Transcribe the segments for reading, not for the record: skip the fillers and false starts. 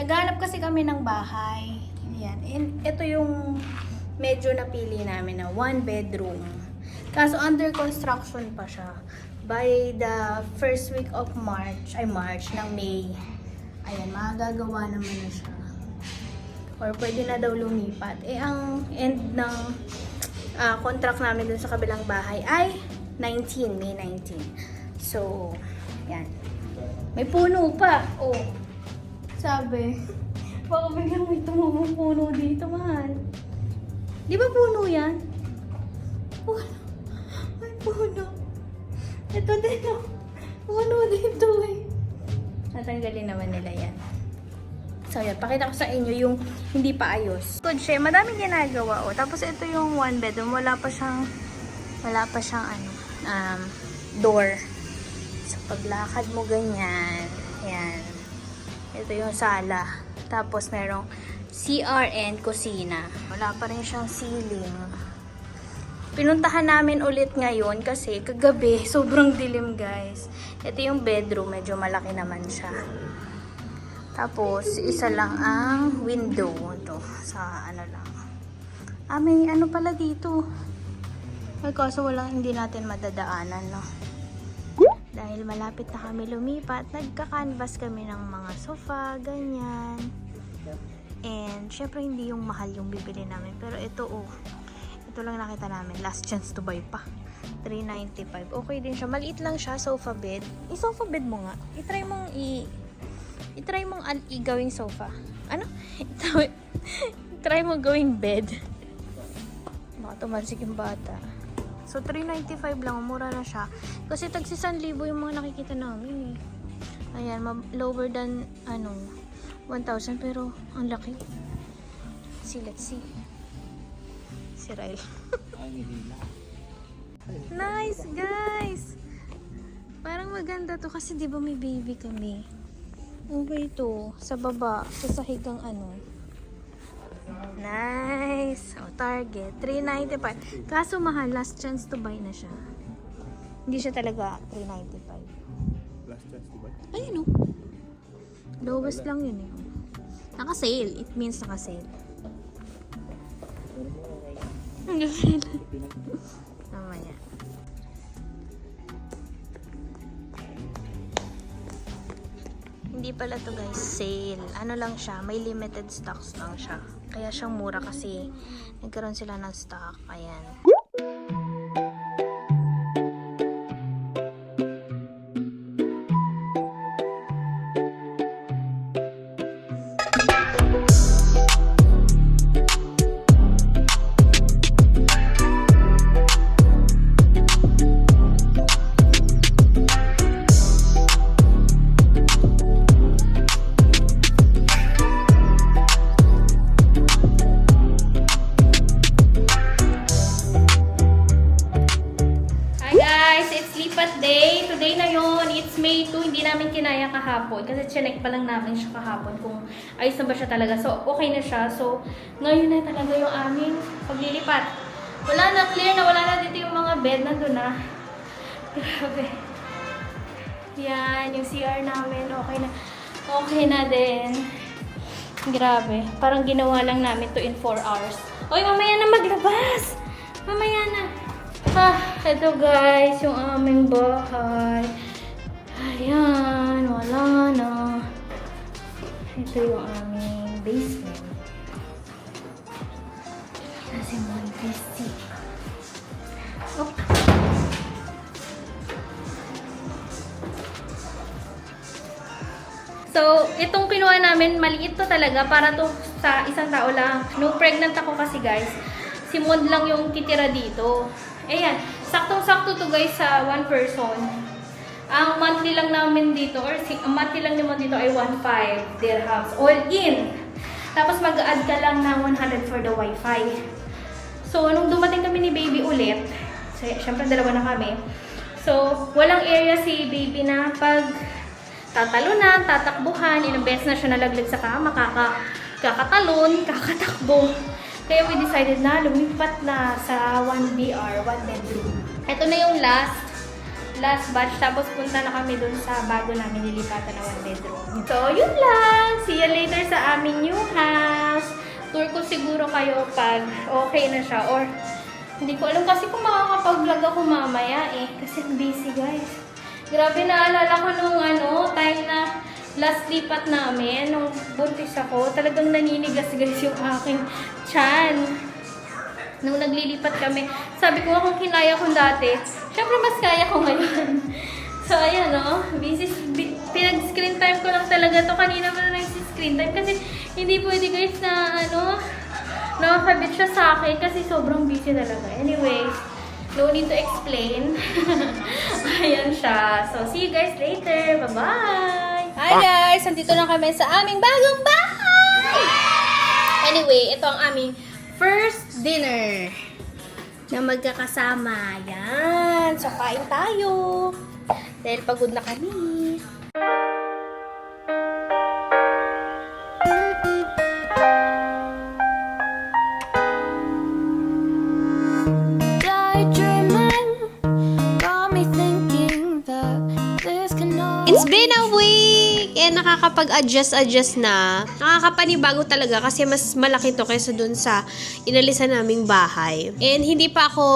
Naghanap kasi kami ng bahay. Ayan. And ito yung medyo napili namin na 1 bedroom. Kaso under construction pa siya. By the first week of March ng May. Ayan, magagawa naman na siya. Or pwede na daw lumipat. Eh, ang end ng contract namin dun sa kabilang bahay ay May 19. So, yan. May puno pa. Oh. Sabi, baka biglang may tumumong puno dito, mahal. Di ba puno yan? Puno. May puno. Ito din, oh. Puno dito, eh. Natanggalin naman nila yan. So, yan. Pakita ko sa inyo yung hindi pa ayos. Good siya. Madaming ginagawa, oh. Tapos, ito yung 1 bedroom. Wala pa siyang door. So, paglakad mo ganyan. Yan. Ito yung sala. Tapos, merong CR and kusina. Wala pa rin siyang ceiling. Pinuntahan namin ulit ngayon kasi kagabi, sobrang dilim, guys. Ito yung bedroom. Medyo malaki naman siya. Tapos, isa lang ang window. Ito, sa ano lang. May ano pala dito. Ay, kaso hindi natin madadaanan, no? Dahil malapit na kami lumipat, nagka-canvas kami ng mga sofa, ganyan. And, syempre, hindi yung mahal yung bibili namin. Pero ito, ito lang nakita namin. Last chance to buy pa. $395. Okay din siya. Maliit lang siya, sofa bed. I-sofa bed mo nga. I-try mong gawing sofa. Ano? I-try mong gawing bed. Baka tumansik yung bata. So, $395 lang. Mura na siya. Kasi tag 1,000 yung mga nakikita namin, eh. Ayan, lower than, 1,000. Pero, ang laki. Let's see. Si Ryle. Nice, guys! Parang maganda to kasi di ba may baby kami. Okay to. Sa baba. Sa sahigang Nice! Target. $395. Kaso mahal. Last chance to buy na siya. Hindi siya talaga $395. Last chance to buy? Ayun, lowest lang yun, eh. Naka-sale. It means naka-sale. Mamaya. Hindi pala to, guys, sale. Ano lang siya, may limited stocks lang siya. Kaya siyang mura kasi nagkaroon sila ng stock. Ayan. Today na yon, it's May 2, hindi namin kinaya kahapon kasi chinek pa lang namin siya kahapon kung ayos na ba siya talaga. So, okay na siya. So, ngayon na talaga yung aming paglilipat. Wala na, clear na, wala na dito yung mga bed, nandun na. Grabe. Yan, yung CR namin, okay na din. Grabe, parang ginawa lang namin to in 4 hours. Oy, mamaya na maglabas! Mamaya na. Ito, guys, yung aming bahay. Ayan, wala na. Ito yung aming basement. Kasi mga PC. Oh. So, itong kinuha namin, maliit to talaga para to sa isang tao lang. No, pregnant ako kasi, guys. Si Mod lang yung titira dito. Ayan, saktong-sakto to, guys, sa 1 person. Ang monthly lang namin dito, ang monthly lang naman dito ay 1,500 dirhams. All in. Tapos mag-add ka lang ng 100 for the wifi. So, nung dumating kami ni baby ulit, so, syempre dalawa na kami. So, walang area si baby na pag tatalunan, tatakbuhan, ilang beses na siya nalaglag sa kama, kakatalon, kakatakbo. Kaya we decided na lumipat na sa 1 BR, 1 bedroom. Ito na yung last last batch. Tapos punta na kami dun sa bago namin nilipatan na 1 bedroom. So, yun lang. See you later sa aming new house. Tour ko siguro kayo pag okay na siya. Or, hindi ko alam kasi kung makakapag-vlog ako mamaya eh. Kasi busy guys. Grabe, naalala ko nung time na last lipat namin, nung buntis ako, talagang naninigas guys yung aking tiyan. Nung naglilipat kami, sabi ko kung kinaya ko dati, syempre mas kaya ko ngayon. So, ayan busy, pinag-screen time ko lang talaga to. Kanina mo na nag-screen time kasi hindi pwede guys na nakakabit siya sa akin kasi sobrang busy talaga. Anyway, no need to explain. Ayan siya. So, see you guys later. Bye-bye! Hi guys! Nandito na kami sa aming bagong bahay! Anyway, ito ang aming first dinner na magkakasama. Yan. So, kain tayo. Dahil pagod na kami. It's been a week! And nakakapag-adjust na. Nakakapanibago talaga kasi mas malaki to kaysa dun sa inalisan naming bahay. And hindi pa ako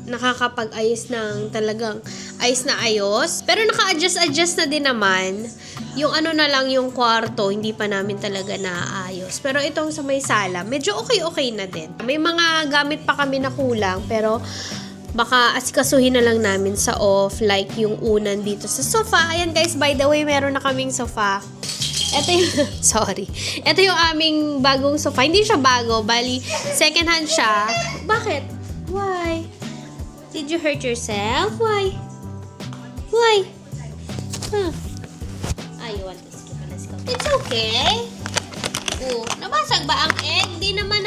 nakakapag-ayos ng talagang ayos na ayos. Pero naka-adjust na din naman. Yung na lang yung kwarto, hindi pa namin talaga naayos. Pero itong sa may sala, medyo okay na din. May mga gamit pa kami na kulang, pero baka asikasuhin na lang namin sa off, like yung unan dito sa sofa. Ayan guys, by the way, meron na kaming sofa. Ito yung, sorry. Ito yung aming bagong sofa. Hindi siya bago, bali, second hand siya. Bakit? Why? Did you hurt yourself? Why? Why? Huh? You want to skip? Let's go. It's okay. Oh, nabasag ba ang egg? Di naman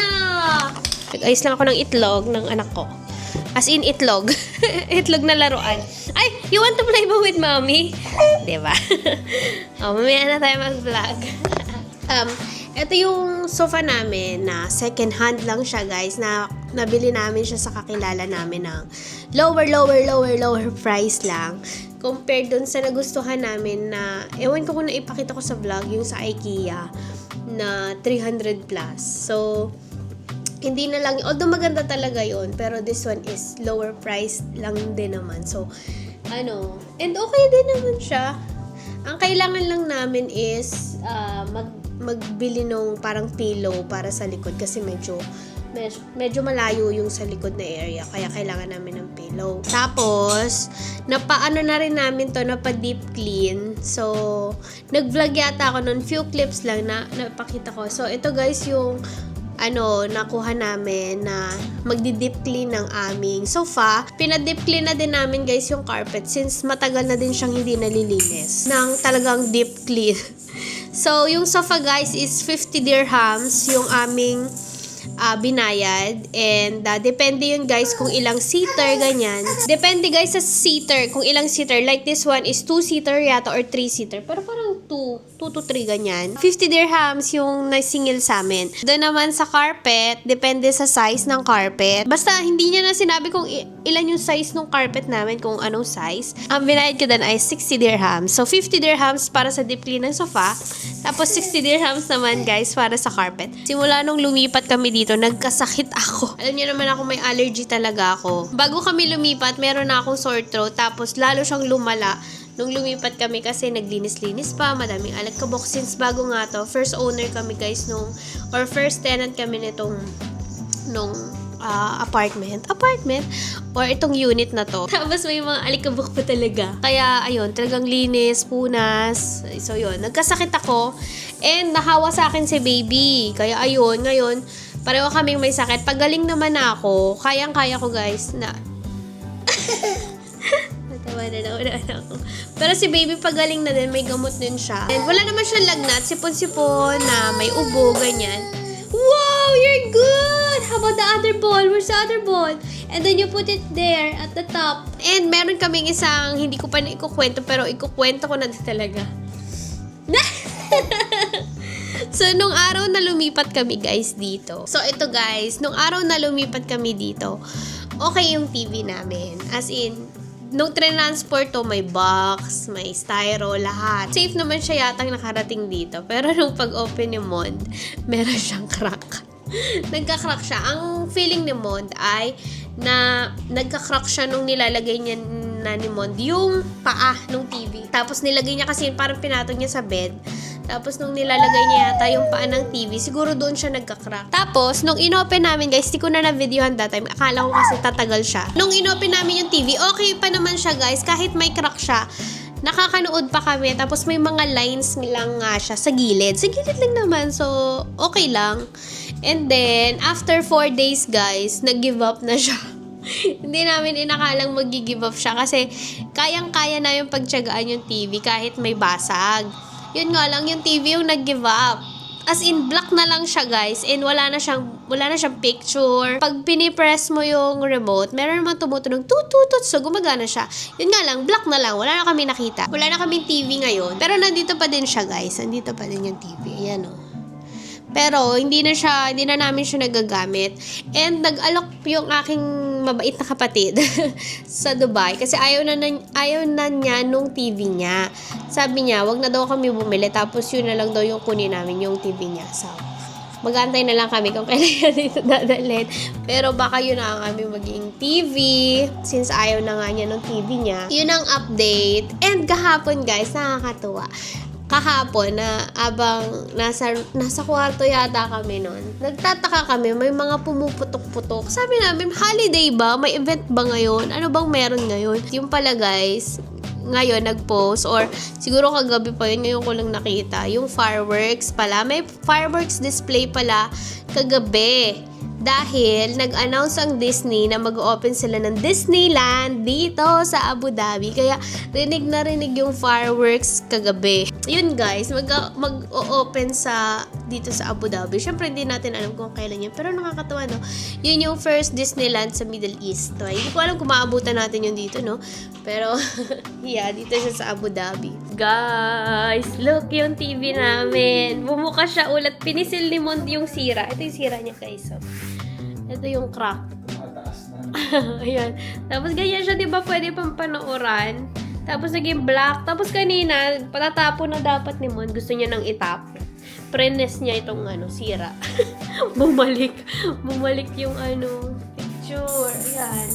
Nag-ayos lang ako ng itlog ng anak ko. As in, itlog. Itlog na laruan. Ay, you want to play ba with mommy? Diba? Mamaya na tayo mag-vlog. Ito yung sofa namin na second hand lang siya, guys. Nabili namin siya sa kakilala namin ng lower price lang. Compared dun sa nagustuhan namin na, ewan ko kung naipakita ko sa vlog, yung sa IKEA na 300 plus. So, hindi na lang, although maganda talaga yon, pero this one is lower price lang din naman. So, and okay din naman siya. Ang kailangan lang namin is magbili nung parang pillow para sa likod kasi medyo malayo yung sa likod na area, kaya kailangan namin ng pillow. Tapos, napaano na rin namin to, napa-deep clean. So, nag-vlog yata ako nun, few clips lang na napakita ko. So, ito guys yung nakuha namin na magdi-deep clean ng aming sofa. Pina-deep clean na din namin guys yung carpet since matagal na din siyang hindi nalilinis ng talagang deep clean. So, yung sofa guys is 50 dirhams yung aming binayad. And depende yun guys kung ilang seater, ganyan. Depende guys sa seater, kung ilang seater. Like this one is 2-seater yata or 3-seater. Pero parang 2 to 3 ganyan. 50 dirhams yung nasingil sa amin. Doon naman sa carpet, depende sa size ng carpet. Basta hindi niya na sinabi kung ilan yung size ng carpet namin, kung anong size. Ang binayad ko doon ay 60 dirhams. So 50 dirhams para sa deep clean ng sofa. Tapos 60 dirhams naman guys para sa carpet. Simula nung lumipat kami dito, nagkasakit ako. Alam niyo naman ako, may allergy talaga ako. Bago kami lumipat, meron na akong sore throat. Tapos lalo siyang lumala nung lumipat kami kasi naglinis-linis pa, madaming alikabok. Since bago nga to, first owner kami guys or first tenant kami nitong apartment or itong unit na to. Tapos may mga alikabok pa talaga. Kaya ayun, talagang linis, punas. So yun, nagkasakit ako and nahawa sa akin si baby. Kaya ayun, ngayon pareho kaming may sakit. Pagaling naman ako, kayang-kaya ko guys na natawa na ako. Pero si baby pagaling na din, may gamot din siya. And wala naman siyang lagnat, sipon-sipon na may ubo, ganyan. Wow, you're good! How about the other ball? Where's the other ball? And then you put it there at the top. And meron kaming isang, hindi ko pa na ikukwento, pero ikukwento ko na din talaga. So, nung araw na lumipat kami guys dito. So, ito guys, nung araw na lumipat kami dito, okay yung TV namin. As in, nung transport to, may box, may styro, lahat. Safe naman siya yatang nakarating dito. Pero nung pag-open ni Mond, meron siyang crack. Nagka-crack siya. Ang feeling ni Mond ay na nagka-crack siya nung nilalagay niya na ni Mond yung paa nung TV. Tapos nilagay niya kasi parang pinatong niya sa bed. Tapos nung nilalagay niya yata yung paa ng TV, siguro doon siya nagka-crack. Tapos nung inopen namin guys, di ko na na-videohan that time. Akala ko kasi tatagal siya. Nung inopen namin yung TV, okay pa naman siya guys. Kahit may crack siya, nakakanood pa kami. Tapos may mga lines lang nga siya sa gilid. Sa gilid lang naman. So, okay lang. And then, after 4 days guys, nag-give up na siya. Hindi namin inakalang mag-give up siya kasi kayang-kaya na yung pagtyagaan yung TV kahit may basag. Yun nga lang, yung TV yung nag-give up. As in, black na lang siya, guys. And wala na siyang picture. Pag pinipress mo yung remote, meron naman tumutunog tututut. So, gumagana siya. Yun nga lang, black na lang. Wala na kami nakita. Wala na kaming TV ngayon. Pero nandito pa din siya, guys. Nandito pa din yung TV. Ayan, oh. Pero, hindi na namin siya nagagamit. And, nag-alok yung aking mabait na kapatid sa Dubai. Kasi ayaw na niya nung TV niya. Sabi niya, wag na daw kami bumili. Tapos, yun na lang daw yung kunin namin, yung TV niya. So, mag-aantay na lang kami kung kailan yan dito dadalhin. Pero, baka yun na kami maging TV. Since ayaw na nga niya nung TV niya. Yun ang update. And, kahapon, guys, nakakatuwa. Kahapon na abang nasa kwarto yata kami noon. Nagtataka kami, may mga pumuputok-putok. Sabi namin, holiday ba? May event ba ngayon? Ano bang meron ngayon? Yung pala guys, ngayon nag-post or siguro kagabi pa yun, ngayon ko lang nakita. Yung fireworks pala. May fireworks display pala kagabi. Dahil nag-announce ang Disney na mag-open sila ng Disneyland dito sa Abu Dhabi. Kaya rinig na rinig yung fireworks kagabi. Yun guys, mag-open dito sa Abu Dhabi. Syempre hindi natin alam kung kailan yun. Pero nakakatawa no. Yun yung first Disneyland sa Middle East. So, hindi ko alam kung maabutan natin yun dito no. Pero yeah, dito siya sa Abu Dhabi. Guys, look yung TV namin. Bumuka siya ulat. Pinisil ni Mond yung sira. Ito yung sira niya guys. So, ito yung crack. Ayan. Tapos ganyan siya, di ba pwede pang panooran? Tapos naging black. Tapos kanina, patatapon na dapat ni Mon. Gusto niya nang itapon. Prenes niya itong sira. Bumalik yung picture. Ayan.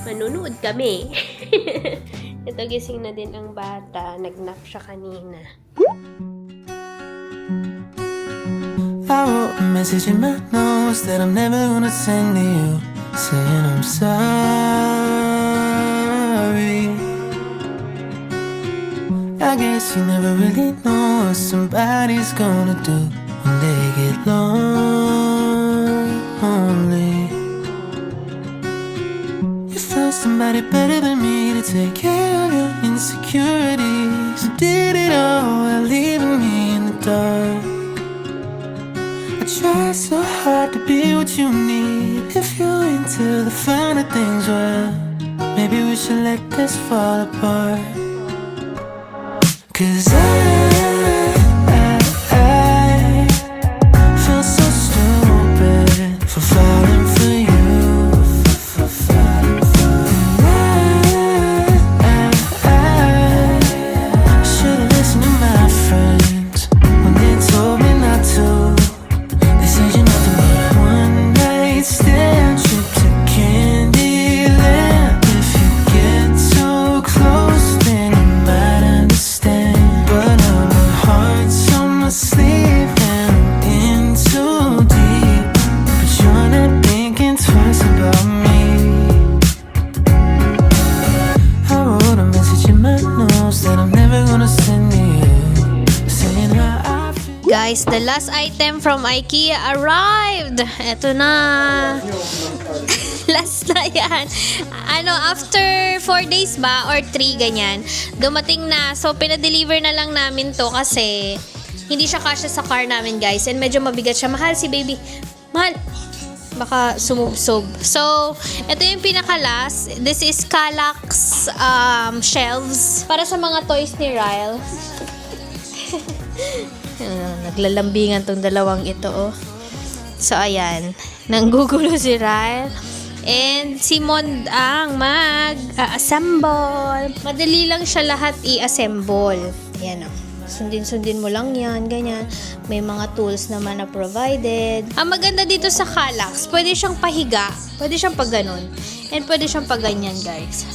Manunood kami. Ito, gising na din ang bata. Nag-nap siya kanina. I wrote a message in my notes that I'm never gonna send to you, saying I'm sorry. I guess you never really know what somebody's gonna do when they get lonely. You found somebody better than me to take care of your insecurities. You did it all while leaving me in the dark. I try so hard to be what you need. If you're into the finer things, well, maybe we should let this fall apart. 'Cause I feel so stupid for falling for you. I should've listened to my friends when they told me not to. They said you're nothing but a one-night stand, trip to Candyland. If you get too close, then you might understand. But now my heart's on my sleeve and I'm in too deep. But you're not thinking twice about me. I wrote a message in my notes that I'm never gonna send to you, saying how I feel. Guys, the last item from IKEA arrived. Eto na. Last na yan. After 4 days ba or 3 ganyan, dumating na. So, pinadeliver na lang namin to kasi hindi siya kasya sa car namin, guys. And medyo mabigat siya. Mahal si baby. Mahal. Baka sumubsob. So, ito yung pinaka-last. This is Kallax shelves para sa mga toys ni Ryle. Naglalambingan tong dalawang ito, oh. So, ayan. Nanggugulo si Ryle. And si Mond ang mag-assemble. Madali lang siya lahat i-assemble. Ayan o. Sundin-sundin mo lang yan, ganyan. May mga tools naman na provided. Ang maganda dito sa Kallax, pwede siyang pahiga, pwede siyang pag ganun, and pwede siyang pag ganyan, guys.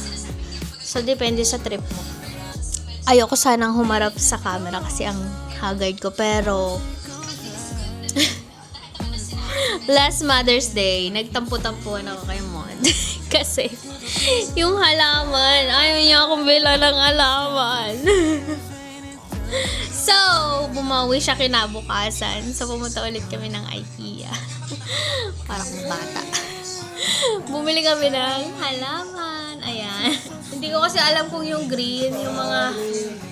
So, depende sa trip mo. Ayoko sanang humarap sa camera kasi ang haggard ko, pero last Mother's Day, nagtampo-tampuan ako kay Mod. Kasi, yung halaman, ayaw niya akong bila ng halaman. So, bumawi siya kinabukasan. So, pumunta ulit kami ng IKEA. Parang bata. Bumili kami ng halaman. Ayan. Hindi ko kasi alam kung yung green,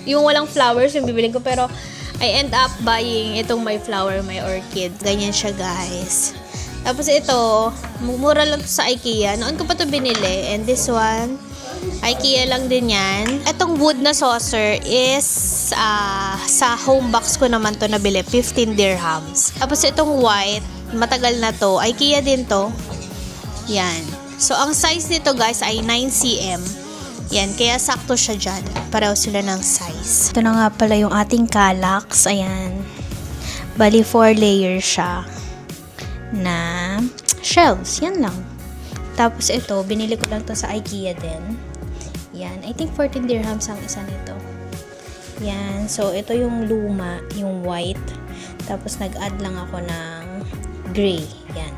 yung walang flowers yung bibili ko. Pero, I end up buying itong may flower, may orchid. Ganyan siya, guys. Tapos ito, mura lang to sa IKEA. Noon ko pa to binili. And this one, IKEA lang din yan. Itong wood na saucer is sa home box ko naman to nabili. 15 dirhams. Tapos itong white, matagal na to. IKEA din to. Yan. So, ang size nito, guys, ay 9 cm. Yan, kaya sakto siya dyan. Pareho sila ng size. Ito na nga pala yung ating Kallax. Ayan. Bali, 4 layers siya na shelves. Yan lang. Tapos ito, binili ko lang to sa IKEA din. Yan. I think 14 dirhams ang isa nito. Yan. So, ito yung luma, yung white. Tapos, nag-add lang ako ng gray. Yan.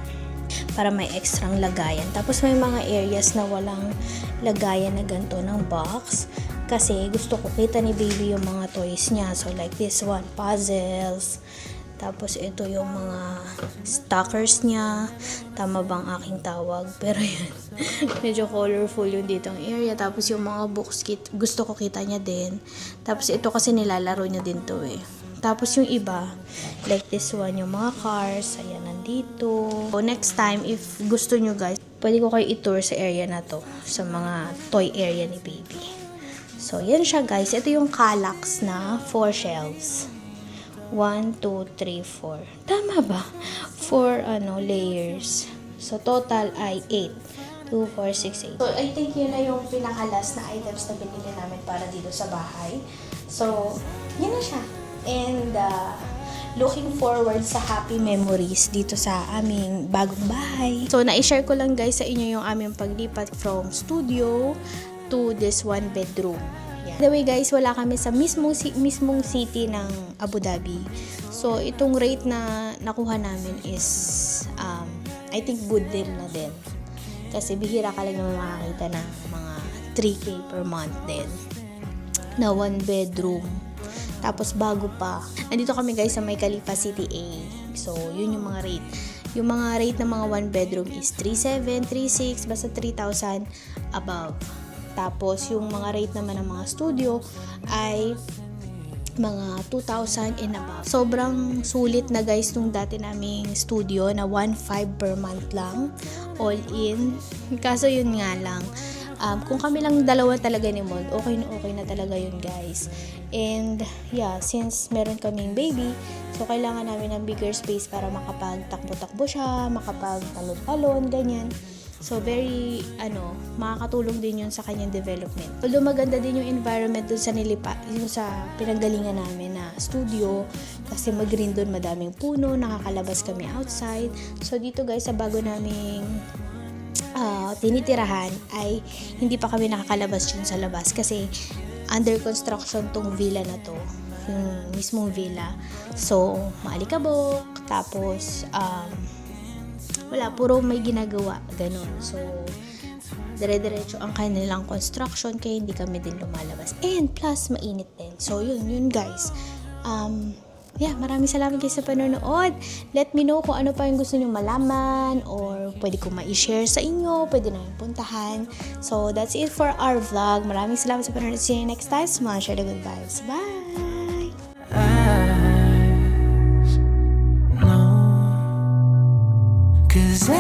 Para may extrang lagayan. Tapos may mga areas na walang lagayan na ganito ng box. Kasi gusto ko kita ni baby yung mga toys niya. So like this one, puzzles. Tapos ito yung mga stalkers niya. Tama bang aking tawag? Pero yan, medyo colorful yung ditong area. Tapos yung mga books, gusto ko kita niya din. Tapos ito kasi nilalaro niya din to eh. Tapos yung iba, like this one, yung mga cars, ayan, nandito. So, next time, if gusto nyo guys, pwede ko kayo i-tour sa area na to, sa mga toy area ni baby. So, yan siya guys. Ito yung Kallax na 4 shelves. 1, 2, 3, 4. Tama ba? 4 layers. So, total ay 8. 2, 4, 6, 8. So, I think yun na yung pinakalas na items na binili namin para dito sa bahay. So, yun na siya. And looking forward sa happy memories dito sa aming bagong bahay. So, na-share ko lang guys sa inyo yung aming paglipat from studio to this 1 bedroom. By the way guys, wala kami sa mismong city ng Abu Dhabi. So, itong rate na nakuha namin is I think good deal na din. Kasi bihira ka lang naman makakita ng mga 3K per month din na 1 bedroom. Tapos bago pa. Nandito kami guys sa May Khalifa City A. So, yun yung mga rate. Yung mga rate ng mga 1 bedroom is 3,700, 3,600, basta 3,000 above. Tapos, yung mga rate naman ng mga studio ay mga 2,000 and above. Sobrang sulit na guys nung dati naming studio na 1,500 per month lang. All in. Kaso yun nga lang. Kung kami lang dalawa talaga ni Mod, okay na talaga yun guys. And yeah, since meron kaming baby, so kailangan namin ng bigger space para makapagtakbo-takbo siya, makapagtalon-talon, ganyan. So very, makakatulong din yun sa kanyang development. Although maganda din yung environment dun sa yung sa pinanggalingan namin na studio, kasi mag-green dun, madaming puno, nakakalabas kami outside. So dito guys, sa bago naming tinitirahan ay hindi pa kami nakakalabas yun sa labas kasi under construction tong villa na to, yung mismong villa. So maalikabok, tapos wala, puro may ginagawa, ganun. So dire-diretso ang kanilang construction kaya hindi kami din lumalabas, and plus mainit din. So yun guys. Maraming salamat guys sa panonood. Let me know kung ano pa yung gusto nyo malaman or pwede ko ma-share sa inyo, pwede na yung puntahan. So, that's it for our vlog. Maraming salamat sa panonood. See you next time. Smile, share the good vibes. Bye! No, 'cause